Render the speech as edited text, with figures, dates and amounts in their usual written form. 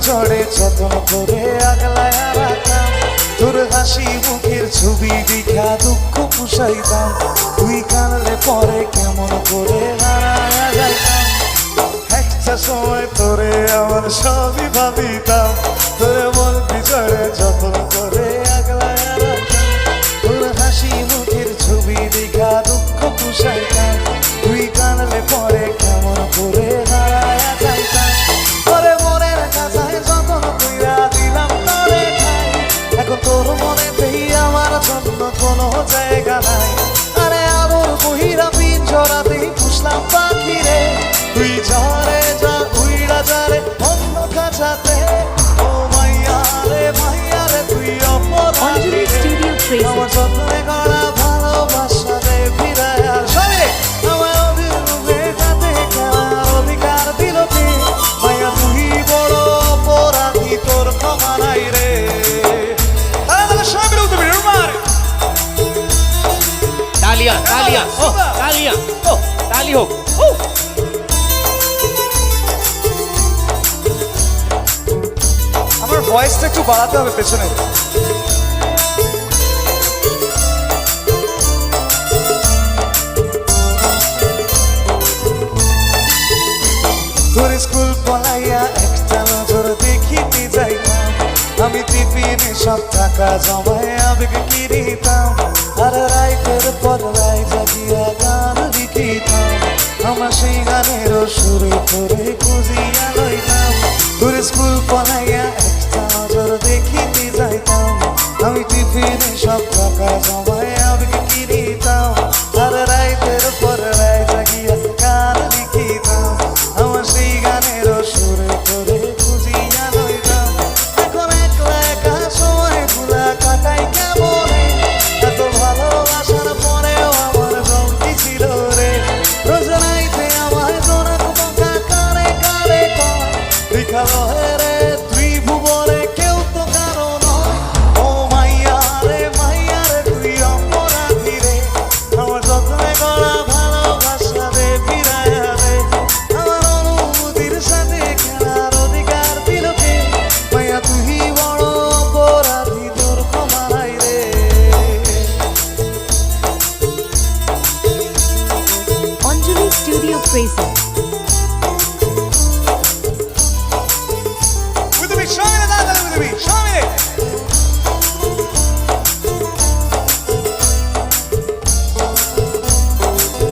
ঝড়ে যত্ন করে আগলায় রাখতাম, তোর হাসি মুখের ছবি দেখা দুঃখ পুষাইতাম, তুই কানলে পরে কেমন করে হারায়া যাইতাম। একটা সময় তোরে আমার সবই ভাবিতাম, তোরে মন পিছনে যত্ন করে আগলায় রাখতাম, তোর হাসি মুখের ছবি দেখা দুঃখ পুষাইতাম, তুই কানলে পরে কেমন করে হারায়া যাইতাম। তোরে মনের কাছায় যত্ন কইরা দিলাম তোরে ঠাই, এখন তোর মনেতেই আমার জন্য কোনো জায়গা নাই। আরে আলোর বহিরা পিঞ্জরাতেই পুষলাম পাখি রে, তুই ঝরে যা উইড়া যারে অন্য কাছাতে। ও মাইয়া রে তুই অপরাধী রে, আমার যত্নে গড়া ভালোবাসা রে ফিরায় আসবে। আমার অভিরূপে যাতে খেলার অধিকার দিল কে, মাইয়া তুই বড় অপরাধী, তোর ক্ষমা নাই রে। तालियां तालियां तालियां ताली हो। আমার ভয়েসটা একটু বাড়াতে হবে পেছনে। তোর স্কুল পলাইয়া একটা নজর দেখিতে যাইতাম, আমি টিফিনে সব টাকা জমায় আবেগ কিনিতাম, আর রাইতের পর রাই জাগিয়া গান লিখিতাম, আমার সেই গানেরও সুরে করে খুঁজিয়া লইতাম। তোর স্কুল পলাইয়া একটা নজর দেখিতে যাইতাম, আমি টিফিনে সব টাকা জমায় আবেগ কিনিতাম, আর রাইতের পর রাই জাগিয়া গান লিখিতাম, আমার সেই গানেরও সুরে করে খুঁজিয়া লইতাম। এখন একলা একা সময় গুলা কাটাই কেমনে, এত ভালোবাসার পরেও আমার জমতি ছিল রে, রোজ রাইতে আমার জোনাক বকা কারে কারে কয়, দেখালো রে তুই ভুবনে কেউ তো কারো নয়। ও মাইয়া রে তুই অপরাধী রে, আমার যত্নে গড়া ভালোবাসা রে ফিরায়া দে, আমার অনুভূতির সাথে খেলার অধিকার দিল কে, মাইয়া তুই বড় অপরাধী, তোর ক্ষমা নাই রে। Anjali Studio Presents